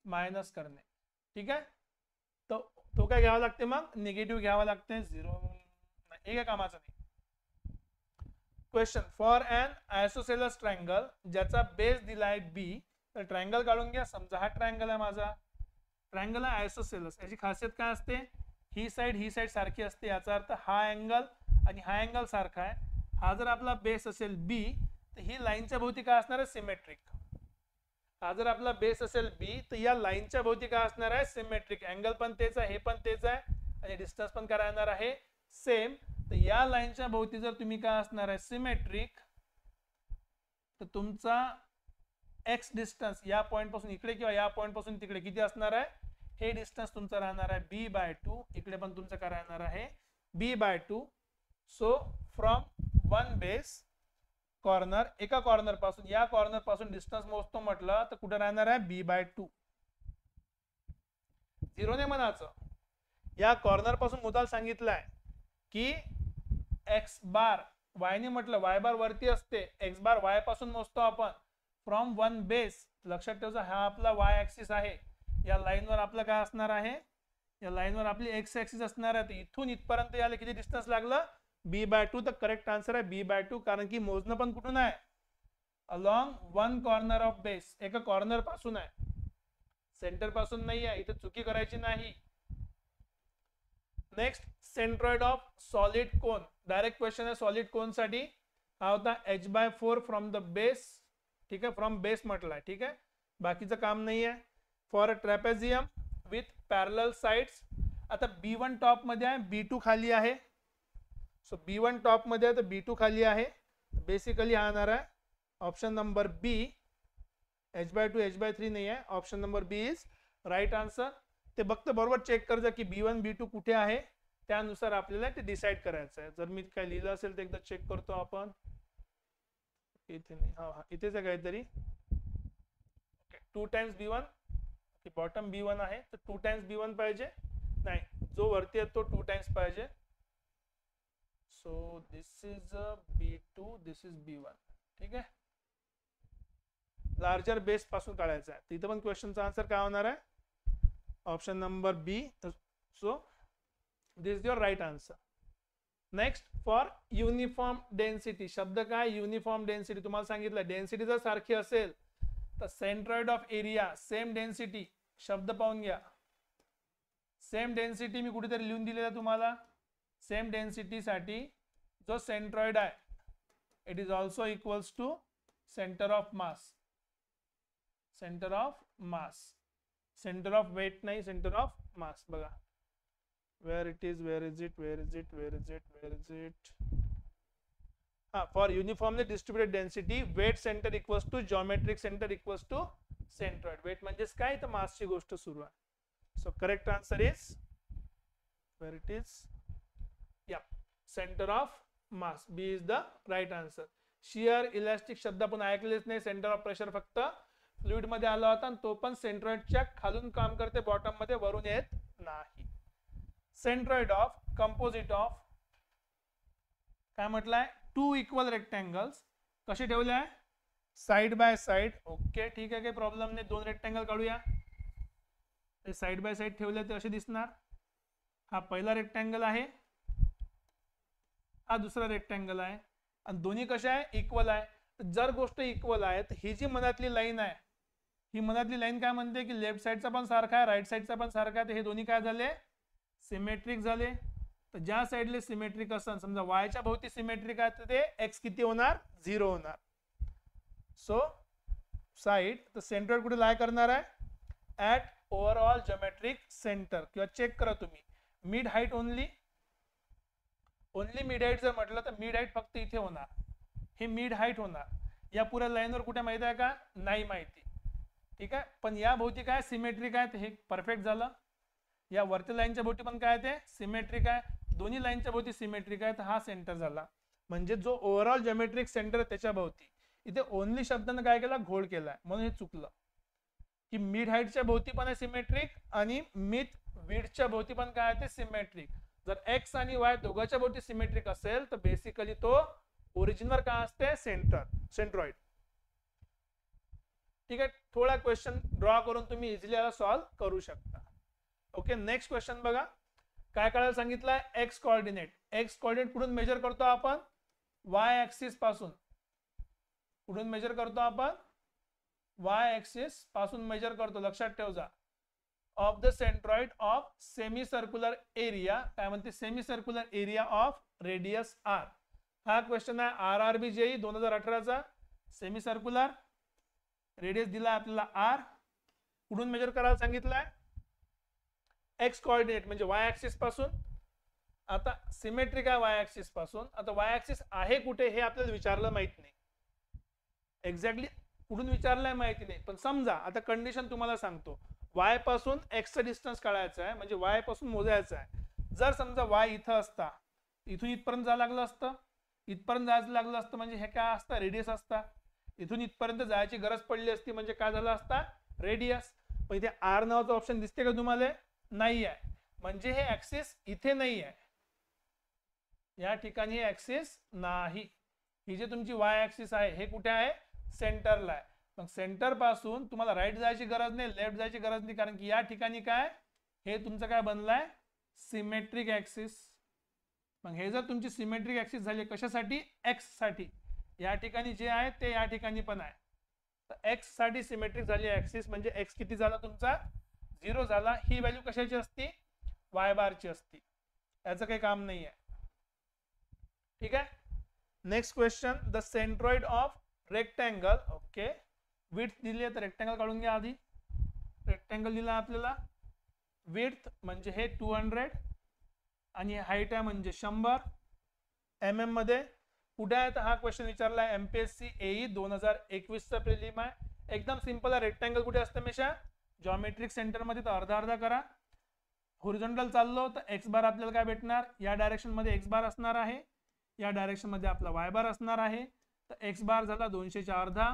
मायनस करणे. ठीक आहे, तो काय घ्यावा लागते, मग निगेटिव्ह घ्यावा लागते, 0 एक कामाचं नाही. क्वेश्चन, फॉर अन आयसोसेलस ट्रायंगल ज्याचा बेस दिलाय बी. तर ट्रायंगल काढून घ्या. समजा हा ट्रायंगल आहे माझा, ट्रायंगल आहे आयसोसेलस. याची खासियत काय असते, ही साइड सारखी असते. याचा अर्थ हा अँगल आणि हा अँगल सारखा आहे. हा जर आपला बेस असेल बी, तर ही लाईनच्या भोवती काय असणार आहे, सिमेट्रिक. हा जर आपला बेस असेल बी, तर या लाईनच्या भोवती काय असणार आहे, सिमेट्रिक. अँगल पण तेच आहे, हे पण तेच आहे, आणि डिस्टन्स पण काय राहणार आहे, सेम. तर या लाईनच्या भोवती जर तुम्ही काय असणार आहे, सिमेट्रिक, तर तुमचा एक्स डिस्टन्स या पॉइंट पासून इकडे किंवा या पॉइंट पासून तिकडे किती असणार आहे, हे डिस्टन्स तुमचा राहणार आहे b/2. इकडे पण तुमचं काय राहणार आहे, b/2. So from one base corner, एका कॉर्नर पासून या कॉर्नर पासून डिस्टन्स मोजतो म्हटलं तर कुठे राहणार आहे, b/2. 0 ने म्हणायचं. या कॉर्नर पासून मोजायला सांगितलंय की एक्स बार, वाय ने म्हटलं वाय बार वरती असते, एक्स बार वाय पासून मोजतो आपण. फ्रॉम वन बेस, लक्षात ठेवायचं हा आपला वाय ऍक्सिस आहे. या लाईनवर आपलं काय असणार आहे, या लाईनवर आपली एक्स ऍक्सिस असणार आहे. इथून इथपर्यंत याला किती डिस्टन्स लागलं, b/2. तर करेक्ट आन्सर आहे b/2, कारण की मोजणं पण कुठून आहे, along one corner of base, एका कॉर्नर पासून आहे, सेंटर पासून नाही आहे, इथे चुकी करायची नाही. Next centroid of solid cone, direct question आहे सॉलिड कोन साठी. हा होता h/4 फ्रॉम द बेस, ठीक आहे, फ्रॉम बेस म्हटलाय, ठीक आहे, बाकीचं काम नाही आहे. For a trapezium with parallel sides, आता B1 टॉप मध्ये आहे, B2 खाली आहे. सो B1 टॉप मध्ये आहे तर B2 खाली आहे. बेसिकली हा येणार आहे ऑप्शन नंबर बी, h/2 h/3 नाही आहे, option number B is right answer. ते फक्त बरोबर चेक कर जा की B1 B2 कुठे आहे, त्यानुसार आपल्याला ते डिसाइड करायचं आहे. जर मी काय लिहिलं असेल तर एकदा चेक करतो आपण. इथे नाही, हा इथेच आहे काहीतरी. 2 टाइम्स B1, बॉटम B1 आहे तर 2 टाइम्स B1 पाहिजे, नाही जो वरती आहे तो 2 टाइम्स पाहिजे. So this is B2, this is B1, ठीक आहे. लार्जर बेस पासून काढायचा आहे. तिथं पण क्वेश्चनचा आन्सर काय होणार आहे, option number B. So this is your right answer. Next for uniform density, शब्द काय युनिफॉर्म डेन्सिटी, तुम्हाला सांगितलं डेन्सिटी जर सारखी असेल तर centroid of area same density, शब्द पाहून घ्या. सेम डेन्सिटी मी कुठेतरी लिहून दिलेला तुम्हाला. सेम डेन्सिटी साठी जो सेंट्रॉइड आहे it is also equals to centre of mass, centre of mass, centre of weight नाही, सेंटर ऑफ मास. बघा where it is, where is it, where is it, where is it, where is it. For uniformly distributed density weight center equals to geometric center equals to centroid. weight म्हणजेच काय तर मास ची गोष्ट सुरू आहे. so correct answer is where it is, yeah, center of mass. B is the right answer. shear elastic शब्द आपण ऐकलेच नाही. सेंटर ऑफ प्रेशर फक्त फ्लुइड मध्ये आला होता आणि तो पण सेंट्रॉइडच्या खालून काम करते, बॉटम मध्ये वरून येत नाही. सेंट्रॉइड ऑफ कंपोजिट ऑफ काय म्हटलंय, 2 इक्वल रेक्टँगल्स कसे ठेवले आहे, साइड बाय साइड. ओके ठीक आहे, काही प्रॉब्लेम नाही. 2 रेक्टँगल काढूया, ते साइड बाय साइड ठेवले ते असे दिसणार. हा पहिला रेक्टँगल आहे, हा दुसरा रेक्टँगल आहे आणि दोन्ही कशा आहे इक्वल आहे. जर गोष्ट इक्वल आहे तर ही जी मनातली लाईन आहे, ही मनातली लाईन काय म्हणते की लेफ्ट साइडचा पण सारखा आहे, राईट साइडचा पण सारखा आहे, तर हे दोन्ही काय झाले सिमेट्रिक झाले. तर ज्या साइडले सिमेट्रिक असेल, समजा वायच्या भोवती सिमेट्रिक आहे तर ते एक्स किती होणार 0 होणार. सो साइड तर सेंट्रॉइड कुठे लाय करणार आहे ऍट ओव्हरऑल ज्योमेट्रिक सेंटर. किंवा चेक करा तुम्ही mid height only mid height जर म्हटलं तर मिड हाईट फक्त इथे होणार, हे मिड हाईट होणार. या पुऱ्या लाईनवर कुठे माहिती आहे का, नाही माहिती, ठीक आहे. पण या भोवती काय सिमेट्रिक आहे, हे परफेक्ट झालं. या वरच्या लाईनच्या भोवती पण काय ते सिमेट्रिक आहे, दोन्ही लाईनच्या भोवती सिमेट्रिक आहे, तर हा सेंटर झाला. म्हणजे जो ओव्हरऑल ज्योमेट्रिक सेंटर त्याच्या भोवती, इथे ओनली शब्दाने काय केला घोळ केलाय, म्हणून हे चुकलं. की मिड हाईटच्या भोवती पण आहे सिमेट्रिक आणि मिड विड्थच्या भोवती पण काय आहे ते सिमेट्रिक. जर एक्स आणि वाय दोघांच्या भोवती सिमेट्रिक असेल तर बेसिकली तो ओरिजिनल काय असते सेंट्रॉइड. ठीक आहे, थोडा क्वेश्चन ड्रॉ करून तुम्ही इझिली याला सॉल्व्ह करू शकता. ओके नेक्स्ट क्वेश्चन बघा, काय करायला सांगितलंय एक्स कोऑर्डिनेट. एक्स कोऑर्डिनेट कुठून मेजर करतो आपण, वाय ऍक्सिस पासून. कुठून मेजर करतो आपण, वाय ऍक्सिस पासून मेजर करतो, लक्षात ठेव जा. Of the centroid of semi circular area, काय म्हणते semi circular area of radius R. हा क्वेश्चन आहे RRB JEE 2018चा. सेमी सर्क्युलर रेडियस दिला आपल्याला आर, कुठून मेजर करायला सांगितलंय एक्स कोऑर्डिनेट म्हणजे वाय ऍक्सिस पासून. आता सिमेट्रिक आहे वाय ऍक्सिस पासून, आता वाय ऍक्सिस आहे कुठे हे आपल्याला विचारलं माहित नाही, एक्झॅक्टली कुठून विचारलंय माहिती नाही. पण समजा आता कंडिशन तुम्हाला सांगतो, वाय पासून एक्सचं डिस्टन्स काढायचं आहे, म्हणजे वाय पासून मोजायचं आहे. जर समजा वाय इथं असता, इथून इथपर्यंत जायला लागलं असतं, इथपर्यंत जायचं लागलं असतं, म्हणजे हे काय असतं रेडियस असता. इथून इथपर्यंत जायची गरज पडली असती म्हणजे काय झालं असता रेडियस. पण इथे आर नावाचं ऑप्शन दिसते का तुम्हाला, नाही आहे, म्हणजे हे ऍक्सिस इथे नाही आहे, या ठिकाणी हे ऍक्सिस नाही. ही जे तुमची वाय ऍक्सिस आहे हे कुठे आहे सेंटरला आहे. मग सेंटर पासून तुम्हाला राईट जायची गरज नाही, लेफ्ट जायची गरज नाही, कारण की या ठिकाणी काय हे तुमचं काय बनलंय सिमेट्रिक ऍक्सिस. मग हे जर तुमची सिमेट्रिक ऍक्सिस झाली कशासाठी एक्स साठी, या ठिकाणी जे आहे ते या ठिकाणी पण आहे. तर एक्स साठी सिमेट्रिक झाली ऍक्सिस, म्हणजे एक्स किती झाला तुमचा 0 झाला. ही व्हॅल्यू कशाची असती वाय बारची असती, याचं काही काम नाही आहे. ठीक आहे. Next question, the centroid of rectangle. Okay, width दिली आहे तर रेक्टँगल काढून घ्या आधी. रेक्टँगल दिला आपल्याला, विड्थ म्हणजे हे 200 आणि हाईट आहे म्हणजे 100 mm मध्ये. कुठे आहे तर हा क्वेश्चन विचारला आहे MPSC AE 2021 चा प्रिलिम आहे. एकदम सिंपल आहे. रेक्टँगल कुठे असतं हमेशा जॉमेट्रिक सेंटर मध्ये, तर अर्धा अर्धा करा. हॉरिझॉन्टल चाललो तर एक्स बार आपल्याला काय भेटणार, या डायरेक्शन मध्ये एक्स बार असणार आहे, या डायरेक्शन मध्ये आपला वाय बार असणार आहे. तर एक्स बार झाला 200 चा अर्धा,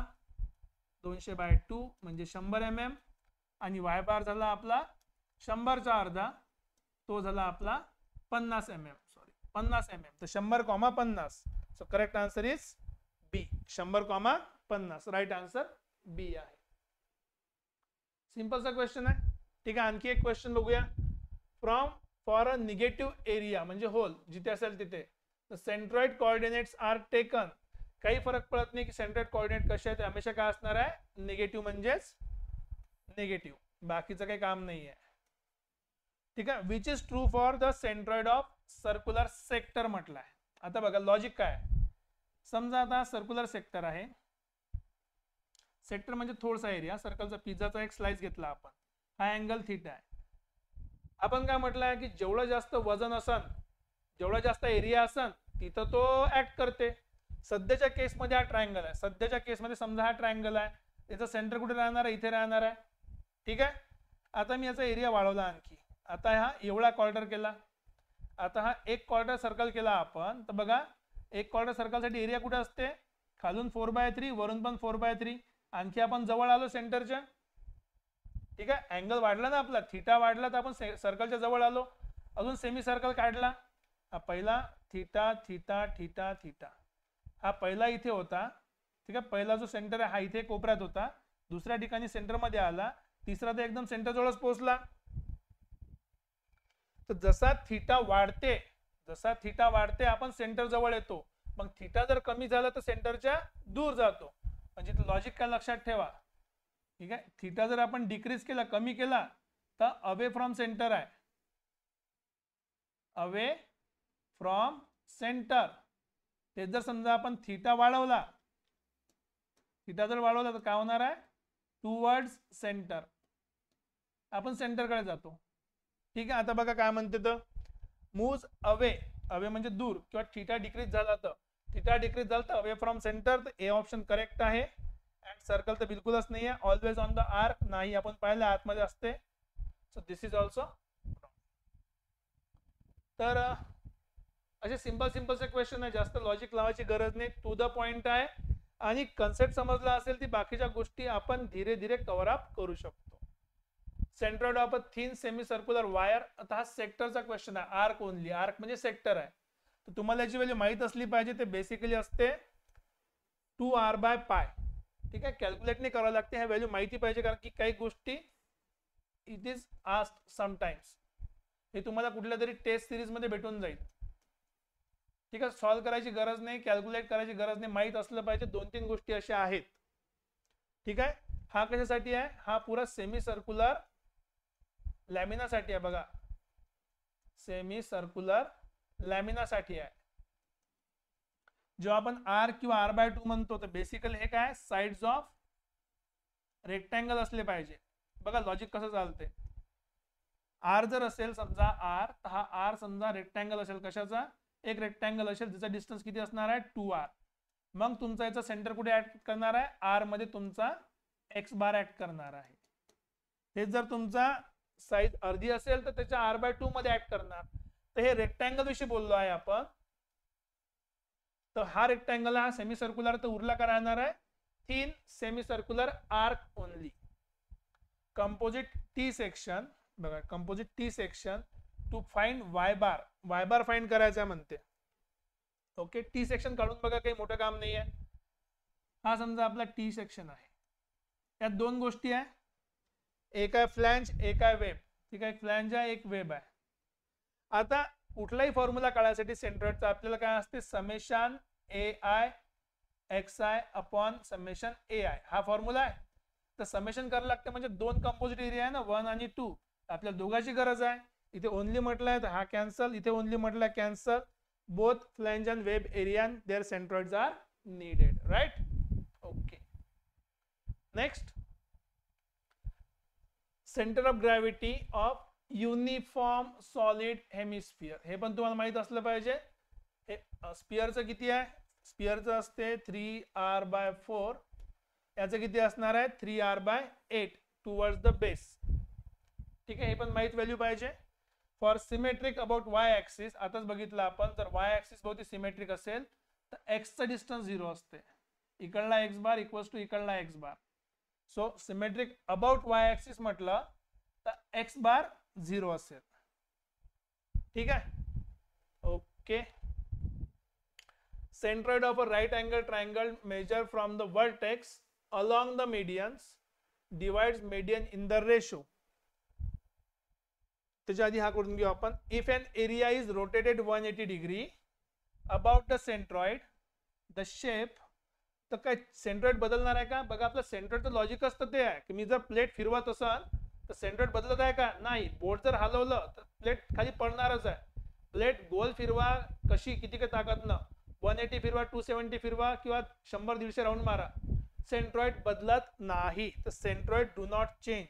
200/2 म्हणजे 100 mm, आणि वाय बार झाला आपला 100 चा अर्धा, तो झाला आपला 50 mm. Sorry 50 mm. तर 100,50. So correct answer is B, 100,50. Right answer B आहे. सिंपल सा क्वेश्चन आहे. ठीक आहे. आणखी एक क्वेश्चन बघूया. From for a negative area म्हणजे होल जिथे असेल तिथे सेंट्रॉइड कोऑर्डिनेट्स आर टेकन. काही फरक पडत नाही की सेंट्रॉइड कोऑर्डिनेट कसे आहेत, हमेशा काय असणार आहे निगेटिव्ह म्हणजेच निगेटिव्ह, बाकीचं काही काम नाही आहे. ठीक आहे. Which is true for the centroid of circular sector म्हटलं आहे. आता बघा लॉजिक काय, समजा आता सर्क्युलर सेक्टर आहे. सेक्टर म्हणजे थोडासा एरिया, सर्कलचा पिझ्झाचा एक स्लाइस घेतला आपण, हा अँगल थीटा आहे. आपण काय म्हटलं आहे की जेवढं जास्त वजन असन, जेवढा जास्त एरिया असन, तिथं तो ऍक्ट करते. सध्याच्या केसमध्ये हा ट्रायंगल आहे. सध्याच्या केसमध्ये समजा हा ट्रायंगल आहे, त्याचं सेंटर कुठे राहणार आहे, इथे राहणार आहे. ठीक आहे. आता मी याचा एरिया वाढवला आणखी. आता हा एवढा क्वार्टर केला. आता हा एक क्वार्टर सर्कल केला आपण, तर बघा एक क्वार्टर सर्कलसाठी एरिया कुठे असते, खालून 4/3, वरून पण 4/3. आणखी आपण जवळ आलो सेंटरच्या. ठीक आहे. अँगल वाढला ना आपला, थीटा वाढला, तर आपण सर्कलच्या जवळ आलो. अजून सेमी सर्कल काढला. हा पहिला थीटा थीटा थीटा थीटा, हा पहिला इथे होता. ठीक आहे. पहिला जो सेंटर आहे हा इथे कोपऱ्यात होता, दुसऱ्या ठिकाणी सेंटर मध्ये आला, तिसरा तर एकदम सेंटर जवळच पोहोचला. तर जसा थीटा वाढते आपण सेंटर जवळ येतो. मग थीटा जर कमी झाला तर सेंटरच्या दूर जातो. म्हणजे लॉजिक काय लक्षात ठेवा. ठीक आहे. थीटा जर आपण डिक्रीज केला, कमी केला, तर अवे फ्रॉम सेंटर आहे, अवे फ्रॉम सेंटर. ते जर समजा आपण थीटा वाढवला, तर काय होणार आहे टुवर्ड्स सेंटर, आपण सेंटरकडे जातो. ठीक आहे. आता बघा काय म्हणते, तर मूव्ह अवे म्हणजे दूर, किंवा थीटा डिक्रीज झाला तर अवे फ्रॉम सेंटर. तर ए ऑप्शन करेक्ट आहे. अँड सर्कल तर बिलकुलच नाही आहे. ऑलवेज ऑन द आर्क नाही, आपण पाहिलं आतमध्ये असते. So this is also. तर असे सिंपलचे क्वेश्चन आहे, जास्त लॉजिक लावायची गरज नाही, टू द पॉइंट आहे. आणि कन्सेप्ट समजला असेल ती बाकीच्या गोष्टी आपण धीरे धीरे कव्हर अप करू शकतो. Centroid of a thin semi circular wire. आता हा सेक्टरचा क्वेश्चन आहे, आर्क ओनली. आर्क म्हणजे सेक्टर आहे, तर तुम्हाला याची व्हॅल्यू माहित असली पाहिजे. ते बेसिकली असते 2r/π. ठीक आहे. कॅल्क्युलेट नाही करावं लागते, ह्या व्हॅल्यू माहिती पाहिजे, कारण की काही गोष्टी इट इज आस्क्ड समटाइम्स. हे तुम्हाला कुठल्या तरी टेस्ट सिरीज मध्ये भेटून जाईल. ठीक आहे. सॉल्व्ह करायची गरज नाही, कॅल्क्युलेट करायची गरज नाही, माहित असलं पाहिजे. 2-3 गोष्टी अशा आहेत. ठीक आहे. हा कशासाठी आहे, हा पुरा सेमी सर्क्युलर लॅमिनासाठी आहे. बघा सेमी सर्क्युलर लॅमिनासाठी आहे. जेव्हा आपण आर किंवा r/2 म्हणतो, तर बेसिकली हे काय साइड्स ऑफ रेक्टँगल असले पाहिजे. बघा लॉजिक कसं चालते. आर जर असेल समजा आर, तर हा आर समजा रेक्टँगल असेल, कशाचा एक रेक्टँगल असेल, ज्याचा डिस्टन्स किती असणार आहे 2r. मग तुमचा याचा सेंटर कुठे ऍक्ट करणार आहे, आर मध्ये तुमचा एक्स बार ऍक्ट करणार आहे. हे जर तुमचा साइज अर्धी असेल तर त्याच्या r/2 मध्ये ऍक्ट करणार. तर हे रेक्टँगल विषयी बोललो आहे आपण. तर हा रेक्टँगल हा सेमी सर्क्युलर, तर उरला का राहणार आहे thin semi circular arc only. Composite T section. बघा composite T section to find Y bar find करायचा म्हणते. ओके. टी सेक्शन काढून बघा, काही मोठं काम नाही आहे. हा समजा आपला टी सेक्शन आहे. यात 2 गोष्टी आहे, एक आहे फ्लॅंज, एक आहे वेब. ठीक आहे. एक फ्लॅंज आहे, एक वेब आहे. आता कुठलाही फॉर्म्युला काढायसाठी सेंट्रॉइडचा आपल्याला काय असते, summation AI xi upon summation ai हा फॉर्म्युला आहे. तर समेशन करायला लागतं म्हणजे दोन कंपोजिट एरिया आहे ना 1 आणि 2, आपल्याला दोघांची गरज आहे. इथे ओनली म्हटलंय तर हा कॅन्सल, इथे ओनली म्हटलंय cancel. Both flange and web area and their centroids are needed, right. Okay, next centre of gravity of uniform solid hemisphere. हे पण तुम्हाला माहित असलं पाहिजे. हे स्पिअरचं किती आहे, स्पिअरचं असते 3r/4, याचं किती असणार आहे 3r/8 टुवर्ड्स द बेस. ठीक आहे, हे पण माहित व्हॅल्यू पाहिजे. For symmetric about Y axis, आताच बघितलं आपण, जर वाय ऍक्सिस भोवती सिमेट्रिक असेल तर एक्सचं डिस्टन्स 0 असते. इकडला एक्स बार इक्वल्स टू इकडला X bar. So symmetric about Y axis म्हटलं तर एक्स बार 0 असेल. ठीक आहे, okay. Centroid of a right angle triangle measure from the vertex along the medians divides median in the ratio. त्याच्या आधी हा करून घेऊ आपण. If an area is rotated 180 degree about the centroid the shape, तर काय सेंट्रॉइड बदलणार आहे का? बघा, आपलं सेंट्रॉइडचं लॉजिक असतं ते आहे की मी जर प्लेट फिरवत असाल तर सेंट्रॉइड बदलत आहे का? नाही. बोट जर हलवलं तर प्लेट खाली पडणारच आहे. प्लेट गोल फिरवा, कशी किती काय ताकदनं, 180 फिरवा, 270 फिरवा किंवा 100-150 राऊंड मारा, सेंट्रॉइड बदलत नाही. तर centroid do not change.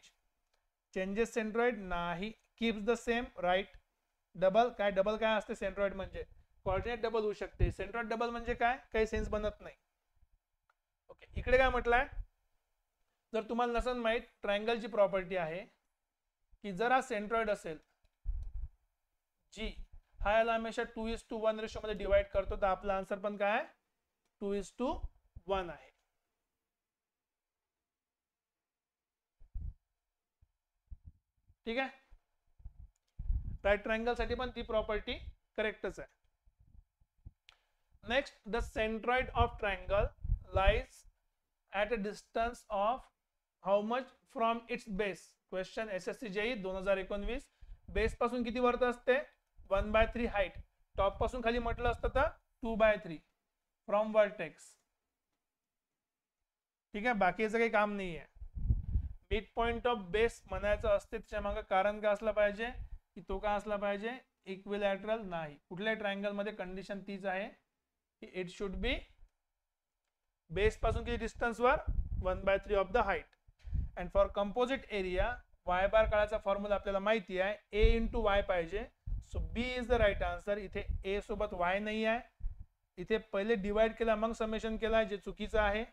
Changes centroid नाही, keeps the same, right. Double काय, डबल काय असते सेंट्रॉइड म्हणजे कोऑर्डिनेट डबल होऊ शकते. सेंट्रॉइड डबल म्हणजे काय, काही सेन्स बनत नाही. ओके, इकडे काय म्हटलंय, जर तुम्हाला नसेल माहित, ट्रायंगलची प्रॉपर्टी आहे की जर हा सेंट्रॉइड असेल जी, हा याला हमेशा 2:1 रेशो मध्ये डिवाइड करतो, तर आपला आन्सर पण काय 2:1 आहे. ठीक आहे, राईट ट्रायंगल साठी पण ती प्रॉपर्टी करेक्टच आहे. Next, the centroid of triangle lies at a distance of how much from its base. Question SSC JEE 2019. Base पासून किती वरत असते 1/3 हाईट. टॉप पासून खाली म्हटलं असतं तर 2/3 फ्रॉम वर्टेक्स. ठीक आहे, बाकीचं काही काम नाही आहे. मिड पॉइंट ऑफ बेस म्हणायचं असते, त्याच्या मागे कारण काय असलं पाहिजे की तो काय असला पाहिजे इक्विलॅटरल. नाही, कुठल्या ट्रायंगल मध्ये कंडिशन तीच आहे की इट शुड बी बेस पासून किती डिस्टन्स वर 1/3 of the height. And for composite area Y bar काढायचा फॉर्म्युला आपल्याला माहिती आहे, A × Y पाहिजे. So B is the right answer. इथे A सोबत Y नाही आहे, इथे पहिले डिवाइड केला मग समेशन केलाय, जे चुकीचं आहे.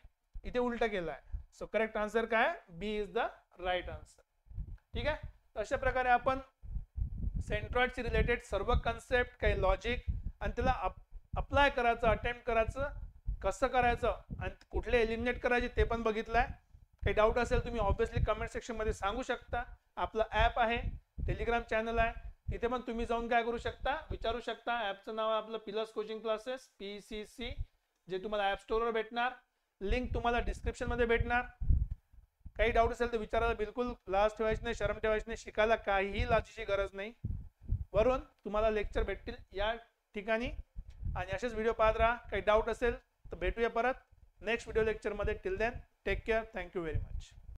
इथे उलट केलाय. सो करेक्ट आन्सर काय, B is the right answer. ठीक आहे, अशा प्रकारे आपण सेंट्रॉइडशी रिलेटेड सर्व कन्सेप्ट, काही लॉजिक आणि त्याला अप्लाय करायचं, अटेम्प्ट करायचं कसं करायचं आणि कुठले एलिमिनेट करायचे ते पण बघितलंय. काही डाऊट असेल तुम्ही ऑब्विसली कमेंट सेक्शन मध्ये सांगू शकता. आपलं ॲप आहे, टेलिग्राम चॅनल आहे, तिथे पण तुम्ही जाऊन काय करू शकता, विचारू शकता. ॲपचं नाव आहे आपलं पिलर्स कोचिंग क्लासेस PCC, जे तुम्हाला ॲप स्टोअरवर भेटणार. लिंक तुम्हाला डिस्क्रिप्शन मध्ये भेटणार. काही डाऊट असेल तर विचारायला बिलकुल लाज ठेवायची नाही, शरम ठेवायची नाही. शिकायला काहीही लाजेची गरज नाही. वरून तुम्हाला लेक्चर भेटतील या ठिकाणी आणि असेच व्हिडिओ पाहत राहा. काही डाऊट असेल तर भेटूया परत नेक्स्ट व्हिडिओ लेक्चर मध्ये. Till then take care. Thank you very much.